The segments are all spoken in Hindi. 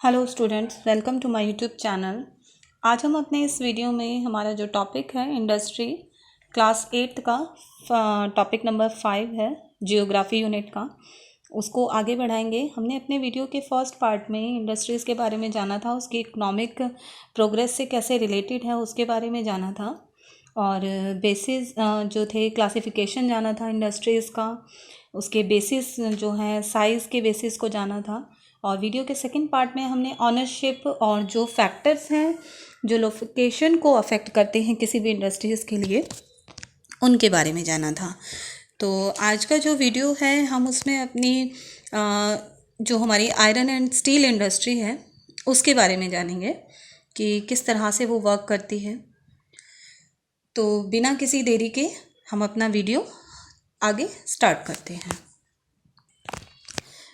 Hello students, welcome to my YouTube channel. आज हम अपने इस वीडियो में हमारा जो टॉपिक है इंडस्ट्री क्लास 8 का टॉपिक नंबर 5 है, जियोग्राफी यूनिट का, उसको आगे बढ़ाएंगे। हमने अपने वीडियो के फर्स्ट पार्ट में इंडस्ट्रीज़ के बारे में जाना था, उसकी इकोनॉमिक प्रोग्रेस से कैसे रिलेटेड है उसके बारे में जाना था, और बेसिस जो थे क्लासिफिकेशन जाना था इंडस्ट्रीज़ का, उसके बेसिस जो है साइज़ के बेसिस को जाना था। और वीडियो के सेकंड पार्ट में हमने ऑनरशिप और जो फैक्टर्स हैं जो लोकेशन को अफेक्ट करते हैं किसी भी इंडस्ट्रीज़ के लिए, उनके बारे में जाना था। तो आज का जो वीडियो है हम उसमें अपनी जो हमारी आयरन एंड स्टील इंडस्ट्री है उसके बारे में जानेंगे कि किस तरह से वो वर्क करती है। तो बिना किसी देरी के हम अपना वीडियो आगे स्टार्ट करते हैं।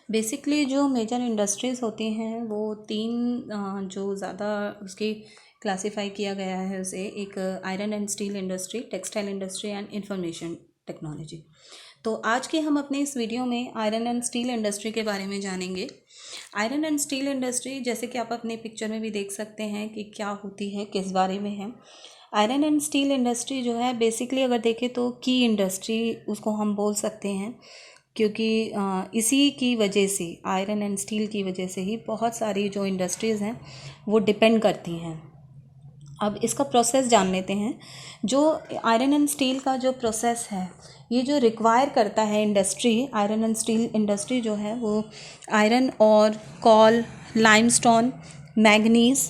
बेसिकली जो मेजर इंडस्ट्रीज़ होती हैं वो तीन जो ज़्यादा उसकी क्लासिफाई किया गया है उसे, एक iron and steel industry, textile industry and information technology. तो आज के हम अपने इस वीडियो में आयरन एंड स्टील इंडस्ट्री के बारे में जानेंगे। आयरन एंड स्टील इंडस्ट्री जैसे कि आप अपने पिक्चर में भी देख सकते हैं कि क्या होती है, किस बारे में है। आयरन एंड स्टील इंडस्ट्री जो है बेसिकली अगर देखें तो की इंडस्ट्री उसको हम बोल सकते हैं, क्योंकि इसी की वजह से, आयरन एंड स्टील की वजह से ही बहुत सारी जो इंडस्ट्रीज़ हैं वो डिपेंड करती हैं। अब इसका प्रोसेस जान लेते हैं। जो आयरन एंड स्टील का जो प्रोसेस है, ये जो रिक्वायर करता है industry, iron and steel industry जो है वो आयरन और कॉल, लाइमस्टोन, मैंगनीज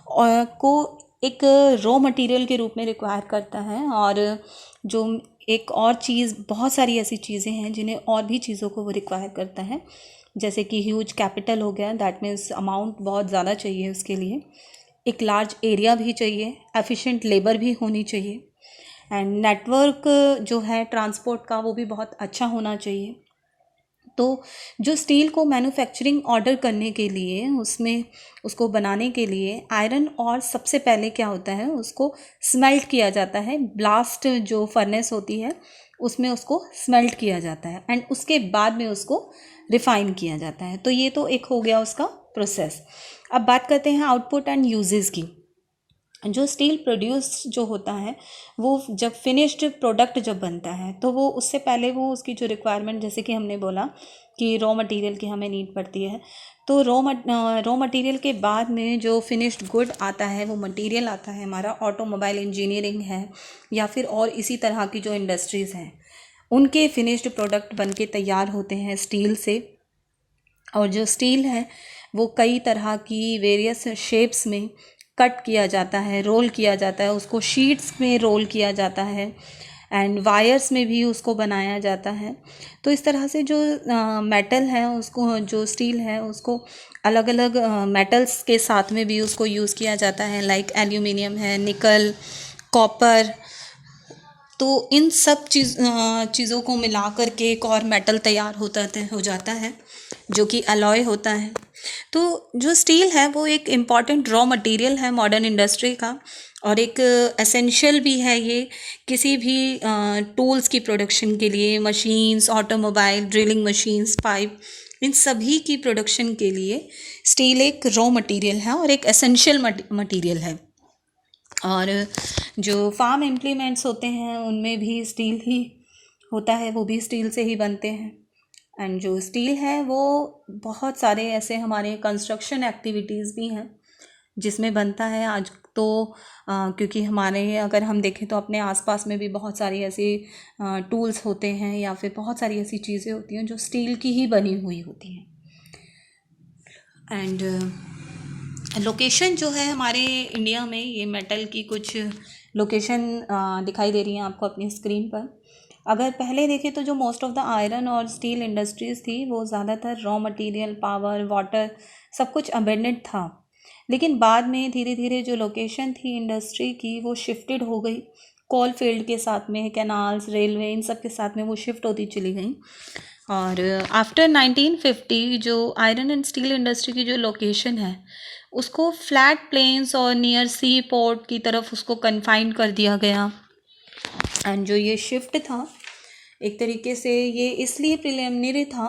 और को एक रॉ मटेरियल के रूप में रिक्वायर करता है। और जो एक और चीज़, बहुत सारी ऐसी चीज़ें हैं जिन्हें और भी चीज़ों को वो रिक्वायर करता है, जैसे कि ह्यूज कैपिटल हो गया, दैट मीन्स अमाउंट बहुत ज़्यादा चाहिए उसके लिए, एक लार्ज एरिया भी चाहिए, एफिशिएंट लेबर भी होनी चाहिए, एंड नेटवर्क जो है ट्रांसपोर्ट का वो भी बहुत अच्छा होना चाहिए। तो जो स्टील को मैन्युफैक्चरिंग ऑर्डर करने के लिए, उसमें उसको बनाने के लिए आयरन और सबसे पहले क्या होता है, उसको स्मेल्ट किया जाता है। ब्लास्ट जो फर्नेस होती है उसमें उसको स्मेल्ट किया जाता है एंड उसके बाद में उसको रिफाइन किया जाता है। तो ये तो एक हो गया उसका प्रोसेस। अब बात करते हैं आउटपुट एंड यूजेस की। जो स्टील प्रोड्यूस जो होता है वो जब फिनिश्ड प्रोडक्ट जब बनता है तो वो उससे पहले वो उसकी जो रिक्वायरमेंट, जैसे कि हमने बोला कि रॉ मटेरियल की हमें नीड पड़ती है, तो रॉ मटेरियल के बाद में जो फिनिश्ड गुड आता है, वो मटेरियल आता है हमारा ऑटोमोबाइल इंजीनियरिंग है या फिर और इसी तरह की जो इंडस्ट्रीज़ हैं, उनके फिनिश्ड प्रोडक्ट बन के तैयार होते हैं स्टील से। और जो स्टील है वो कई तरह की वेरियस शेप्स में कट किया जाता है, रोल किया जाता है, उसको शीट्स में रोल किया जाता है एंड वायर्स में भी उसको बनाया जाता है। तो इस तरह से जो मेटल है उसको, जो स्टील है उसको अलग अलग मेटल्स के साथ में भी उसको यूज़ किया जाता है, लाइक एल्यूमिनियम है, निकल, कॉपर। तो इन सब चीज़ों को मिला करके एक और मेटल तैयार हो जाता है जो कि अलॉय होता है। तो जो स्टील है वो एक इम्पॉर्टेंट रॉ मटेरियल है मॉडर्न इंडस्ट्री का, और एक एसेंशियल भी है ये किसी भी टूल्स की प्रोडक्शन के लिए, machines, automobile, drilling machines, pipe, इन सभी की प्रोडक्शन के लिए स्टील एक रॉ मटेरियल है और एक एसेंशियल मटेरियल है। और जो फार्म इम्प्लीमेंट्स होते हैं उनमें भी स्टील ही होता है, वो भी स्टील से ही बनते हैं। एंड जो स्टील है वो बहुत सारे ऐसे हमारे कंस्ट्रक्शन एक्टिविटीज़ भी हैं जिसमें बनता है आज तो। क्योंकि हमारे, अगर हम देखें तो अपने आसपास में भी बहुत सारी ऐसी टूल्स होते हैं या फिर बहुत सारी ऐसी चीज़ें होती हैं जो स्टील की ही बनी हुई होती हैं। एंड लोकेशन जो है हमारे इंडिया में, ये मेटल की कुछ लोकेशन दिखाई दे रही हैं आपको अपनी स्क्रीन पर। अगर पहले देखें तो जो मोस्ट ऑफ द आयरन और स्टील इंडस्ट्रीज़ थी वो ज़्यादातर रॉ मटेरियल, पावर, वाटर, सब कुछ अबेंडेंट था। लेकिन बाद में धीरे धीरे जो लोकेशन थी इंडस्ट्री की वो शिफ्टेड हो गई, कोल फील्ड के साथ में, कैनाल्स, रेलवे, इन सब के साथ में वो शिफ्ट होती चली गई। और आफ्टर 1950 जो आयरन एंड स्टील इंडस्ट्री की जो लोकेशन है उसको फ्लैट प्लेन्स और नियर सी पोर्ट की तरफ उसको कन्फाइन कर दिया गया। एंड जो ये शिफ्ट था एक तरीके से ये इसलिए प्रिलिमिनरी था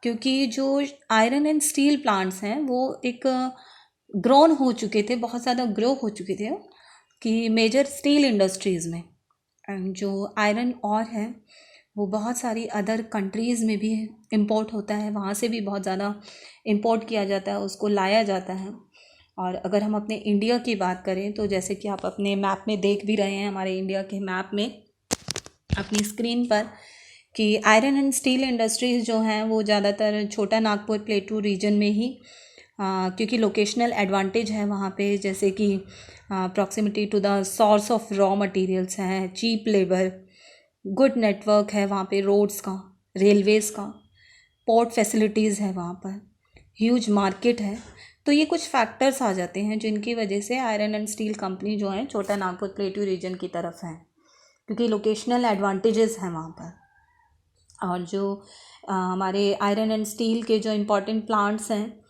क्योंकि जो आयरन एंड स्टील प्लांट्स हैं वो एक ग्रोन हो चुके थे, बहुत ज़्यादा ग्रो हो चुके थे कि मेजर स्टील इंडस्ट्रीज़ में। एंड जो आयरन और है वो बहुत सारी अदर कंट्रीज़ में भी इंपोर्ट होता है, वहाँ से भी बहुत ज़्यादा इंपोर्ट किया जाता है, उसको लाया जाता है। और अगर हम अपने इंडिया की बात करें तो जैसे कि आप अपने मैप में देख भी रहे हैं, हमारे इंडिया के मैप में अपनी स्क्रीन पर, कि आयरन एंड स्टील इंडस्ट्रीज़ जो हैं वो ज़्यादातर छोटा नागपुर प्लेटू रीजन में ही, क्योंकि लोकेशनल एडवांटेज है वहाँ पे, जैसे कि proximity to the source of raw materials हैं, चीप लेबर, गुड नेटवर्क है वहाँ पे, रोड्स का, रेलवेज़ का, पोर्ट फैसिलिटीज़ है वहाँ पर, ह्यूज मार्केट है। तो ये कुछ फैक्टर्स आ जाते हैं जिनकी वजह से आयरन एंड स्टील कंपनी जो है छोटा नागपुर प्लेटू रीजन की तरफ है, क्योंकि लोकेशनल एडवांटेजेस हैं वहाँ पर। और जो हमारे आयरन एंड स्टील के जो इम्पोर्टेंट प्लांट्स हैं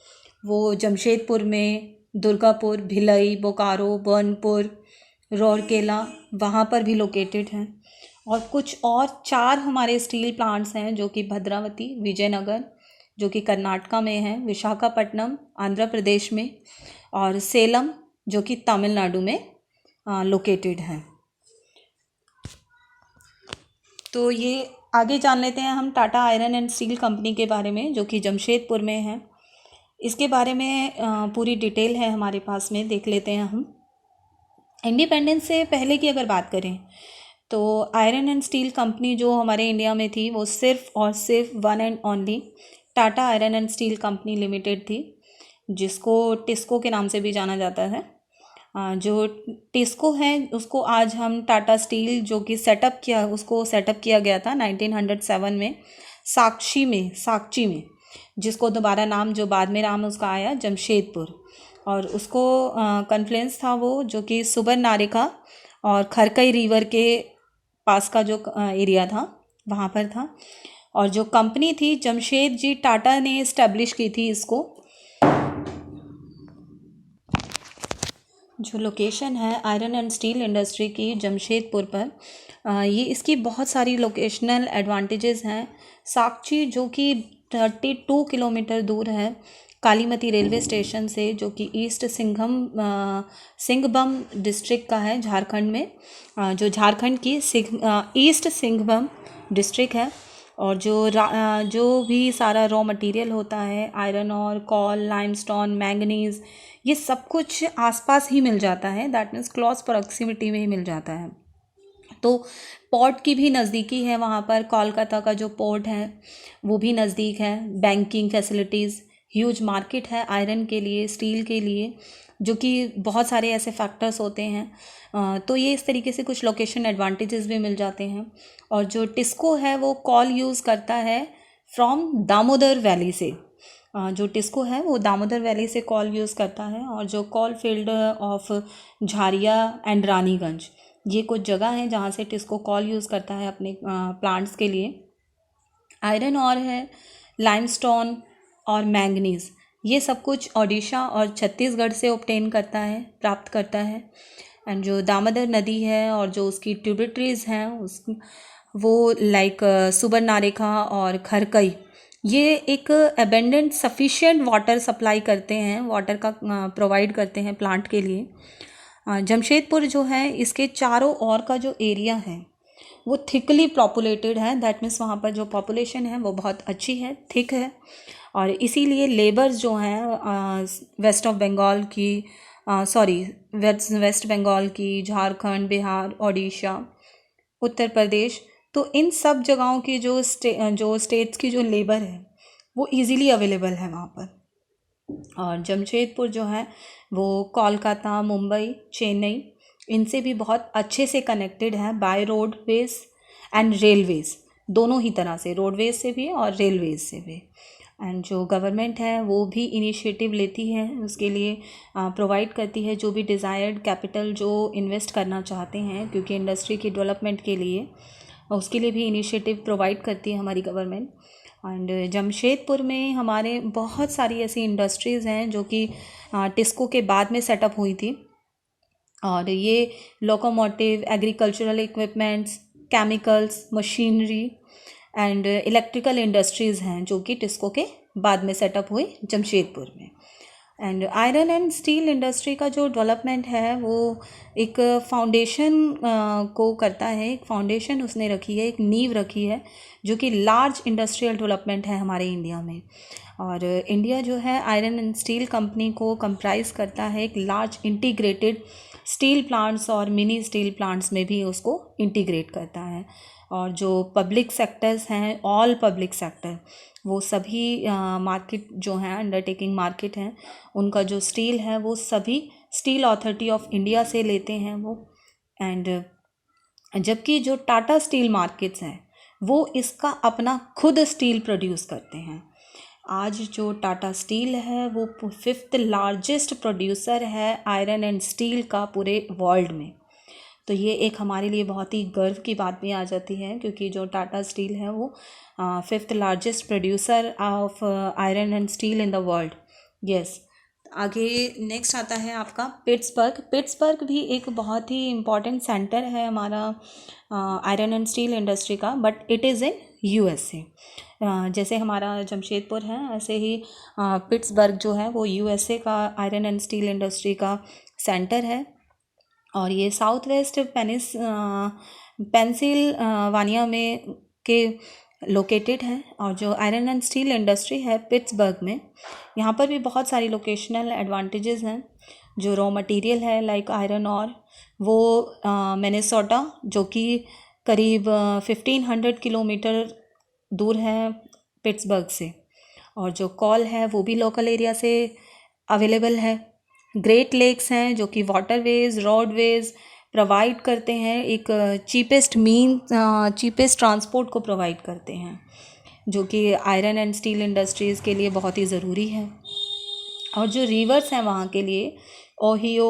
वो जमशेदपुर में, दुर्गापुर, भिलई, बोकारो, बर्नपुर, राउरकेला, वहाँ पर भी लोकेटेड हैं। और कुछ और 4 हमारे स्टील प्लांट्स हैं जो कि भद्रावती, विजयनगर जो कि कर्नाटका में है, विशाखापट्टनम आंध्र प्रदेश में, और सेलम जो कि तमिलनाडु में लोकेटेड हैं। तो ये आगे जान लेते हैं हम Tata iron and steel company के बारे में, जो कि जमशेदपुर में है। इसके बारे में पूरी डिटेल है हमारे पास में, देख लेते हैं हम। इंडिपेंडेंस से पहले की अगर बात करें तो आयरन एंड स्टील कंपनी जो हमारे इंडिया में थी वो सिर्फ और सिर्फ one and only Tata iron and steel company limited थी, जिसको टिस्को के नाम से भी जाना जाता है। जो टिस्को है उसको आज हम टाटा स्टील, जो कि उसको सेटअप किया गया था 1907 में साक्षी में, जिसको दोबारा नाम जो बाद में नाम उसका आया जमशेदपुर। और उसको कन्फ्लुएंस था वो जो कि सुबर्णरेखा और खरकई रिवर के पास का जो एरिया था वहाँ पर था। और जो कंपनी थी जमशेद जी टाटा ने इस्टेब्लिश की थी इसको। जो लोकेशन है आयरन एंड स्टील इंडस्ट्री की जमशेदपुर पर, ये इसकी बहुत सारी लोकेशनल एडवांटेजेस हैं। साक्षी जो कि 32 किलोमीटर दूर है कालीमती रेलवे स्टेशन से, जो कि ईस्ट सिंघभम डिस्ट्रिक्ट का है झारखंड में, जो झारखंड की ईस्ट सिंघभम डिस्ट्रिक्ट है। और जो भी सारा रॉ मटेरियल होता है, आयरन और कॉल, लाइमस्टोन, मैंगनीज़, ये सब कुछ आसपास ही मिल जाता है, दैट मीन्स क्लोज प्रॉक्सिमिटी में ही मिल जाता है। तो पोर्ट की भी नज़दीकी है वहाँ पर, कोलकाता का जो पोर्ट है वो भी नज़दीक है, बैंकिंग फैसिलिटीज़, ह्यूज मार्केट है आयरन के लिए, स्टील के लिए, जो कि बहुत सारे ऐसे फैक्टर्स होते हैं। तो ये इस तरीके से कुछ लोकेशन एडवांटेजेस भी मिल जाते हैं। और जो टिस्को है वो कॉल यूज़ करता है फ्रॉम दामोदर वैली से, जो टिस्को है वो दामोदर वैली से कॉल यूज़ करता है। और जो call field of Jharia and Raniganj, ये कुछ जगह हैं जहाँ से टिस्को कॉल यूज़ करता है अपने प्लांट्स के लिए। आयरन और है, लाइमस्टोन और मैंगनीज़, ये सब कुछ ओडिशा और छत्तीसगढ़ से ऑब्टेन करता है, प्राप्त करता है। एंड जो दामोदर नदी है और जो उसकी ट्रिब्यूटरीज हैं वो लाइक सुबर्णरेखा और खरकई, ये एक एबेंडेंट सफिशिएंट वाटर सप्लाई करते हैं, वाटर का प्रोवाइड करते हैं प्लांट के लिए। जमशेदपुर जो है इसके चारों ओर का जो एरिया है वो थिकली पॉपुलेटेड है, दैट मीन्स वहाँ पर जो पॉपुलेशन है वो बहुत अच्छी है, थिक है। और इसीलिए लेबर्स जो हैं वेस्ट बंगाल की, झारखंड, बिहार, ओडिशा, उत्तर प्रदेश, तो इन सब जगहों की जो स्टेट्स की जो लेबर है वो इजीली अवेलेबल है वहाँ पर। और जमशेदपुर जो है वो कोलकाता, मुंबई, चेन्नई, इनसे भी बहुत अच्छे से कनेक्टेड है बाय रोडवेज एंड रेलवेज़, दोनों ही तरह से, रोडवेज से भी और रेलवेज से भी। एंड जो गवर्नमेंट है वो भी इनिशिएटिव लेती है, उसके लिए प्रोवाइड करती है जो भी डिज़ायर्ड कैपिटल जो इन्वेस्ट करना चाहते हैं, क्योंकि इंडस्ट्री की डेवलपमेंट के लिए उसके लिए भी इनिशिएटिव प्रोवाइड करती है हमारी गवर्नमेंट। एंड जमशेदपुर में हमारे बहुत सारी ऐसी इंडस्ट्रीज़ हैं जो कि टिस्को के बाद में सेटअप हुई थी। और ये locomotive, agricultural equipments, chemicals, machinery and electrical industries हैं जो कि टिस्को के बाद में सेटअप हुई जमशेदपुर में। And iron and steel industry का जो डेवलपमेंट है वो एक फाउंडेशन को करता है, एक फाउंडेशन उसने रखी है, एक नींव रखी है जो कि लार्ज इंडस्ट्रियल डेवलपमेंट है हमारे इंडिया में। और इंडिया जो है आयरन एंड स्टील कंपनी को कंप्राइज करता है एक लार्ज इंटीग्रेटेड स्टील प्लांट्स और मिनी स्टील प्लांट्स में भी उसको इंटीग्रेट करता है। और जो पब्लिक सेक्टर्स हैं, ऑल पब्लिक सेक्टर, वो सभी मार्केट जो हैं, अंडरटेकिंग मार्केट हैं, उनका जो स्टील है वो सभी स्टील अथॉरिटी ऑफ इंडिया से लेते हैं वो। एंड जबकि जो टाटा स्टील मार्केट्स हैं वो इसका अपना खुद स्टील प्रोड्यूस करते हैं। आज जो टाटा स्टील है वो 5th लार्जेस्ट प्रोड्यूसर है आयरन एंड स्टील का पूरे वर्ल्ड में। तो ये एक हमारे लिए बहुत ही गर्व की बात भी आ जाती है, क्योंकि जो टाटा स्टील है वो 5th largest producer of iron and steel in the world. Yes, आगे नेक्स्ट आता है आपका पिट्सबर्ग। पिट्सबर्ग भी एक बहुत ही इम्पॉर्टेंट सेंटर है हमारा आयरन एंड स्टील इंडस्ट्री का, but it is in USA। जैसे हमारा जमशेदपुर है, ऐसे ही पिट्सबर्ग जो है वो USA का आयरन एंड स्टील इंडस्ट्री का सेंटर है। और ये साउथ वेस्ट पेंसिल्वानिया में के लोकेटेड है। और जो आयरन एंड स्टील इंडस्ट्री है पिट्सबर्ग में, यहाँ पर भी बहुत सारी लोकेशनल एडवांटेजेस हैं। जो रॉ मटेरियल है लाइक आयरन और वो मिनेसोटा जो कि करीब 1500 किलोमीटर दूर है पिट्सबर्ग से। और जो कॉल है वो भी लोकल एरिया से अवेलेबल है। ग्रेट लेक्स हैं जो कि वाटरवेज, रोडवेज प्रोवाइड करते हैं, एक चीपेस्ट ट्रांसपोर्ट को प्रोवाइड करते हैं, जो कि आयरन एंड स्टील इंडस्ट्रीज़ के लिए बहुत ही ज़रूरी है। और जो रिवर्स हैं वहाँ के लिए ओहियो,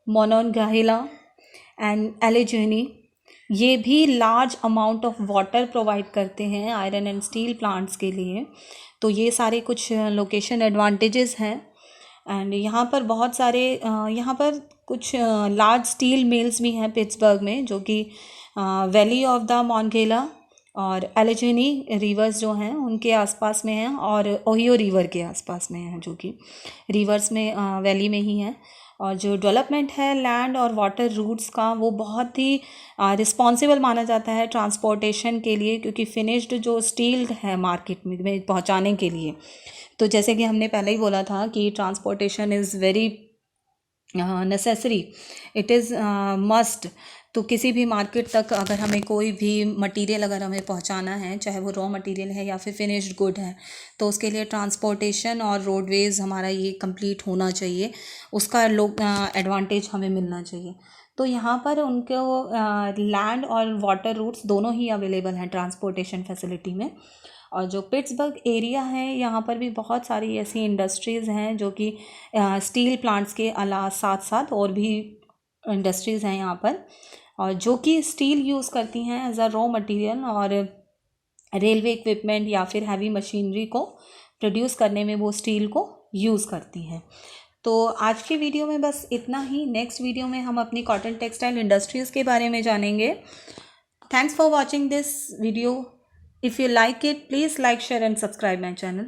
मोनोनगाहेला एंड एलेजेनी, ये भी large amount of water provide करते हैं आयरन एंड स्टील प्लांट्स के लिए। तो ये सारे कुछ लोकेशन एडवांटेजेस हैं। एंड यहाँ पर बहुत सारे यहाँ पर कुछ लार्ज स्टील मिल्स भी हैं पिट्सबर्ग में, जो कि वैली ऑफ द मोनगेला और एलेजेनी रिवर्स जो हैं उनके आसपास में हैं, और ओहियो रिवर के आसपास में हैं, जो कि रिवर्स में वैली में ही हैं। और जो डेवलपमेंट है लैंड और वाटर रूट्स का वो बहुत ही रिस्पॉन्सिबल माना जाता है ट्रांसपोर्टेशन के लिए, क्योंकि फिनिश्ड जो स्टील है मार्केट में पहुंचाने के लिए, तो जैसे कि हमने पहले ही बोला था कि transportation is very necessary, it is must. तो किसी भी मार्केट तक अगर हमें कोई भी मटेरियल अगर हमें पहुंचाना है, चाहे वो रॉ मटेरियल है या फिर फिनिश्ड गुड है, तो उसके लिए ट्रांसपोर्टेशन और रोडवेज़ हमारा ये कंप्लीट होना चाहिए, उसका एडवांटेज हमें मिलना चाहिए। तो यहाँ पर उनको लैंड और वाटर रूट्स दोनों ही अवेलेबल हैं ट्रांसपोर्टेशन फैसिलिटी में। और जो पिट्सबर्ग एरिया है यहाँ पर भी बहुत सारी ऐसी इंडस्ट्रीज़ हैं जो कि स्टील प्लांट्स के साथ साथ और भी इंडस्ट्रीज़ हैं यहाँ पर, और जो कि स्टील यूज़ करती हैं एज अ रॉ मटेरियल, और रेलवे इक्विपमेंट या फिर हैवी मशीनरी को प्रोड्यूस करने में वो स्टील को यूज़ करती हैं। तो आज के वीडियो में बस इतना ही। नेक्स्ट वीडियो में हम अपनी कॉटन टेक्सटाइल इंडस्ट्रीज़ के बारे में जानेंगे। Thanks for watching this video. If you like it, please like, share and subscribe my channel.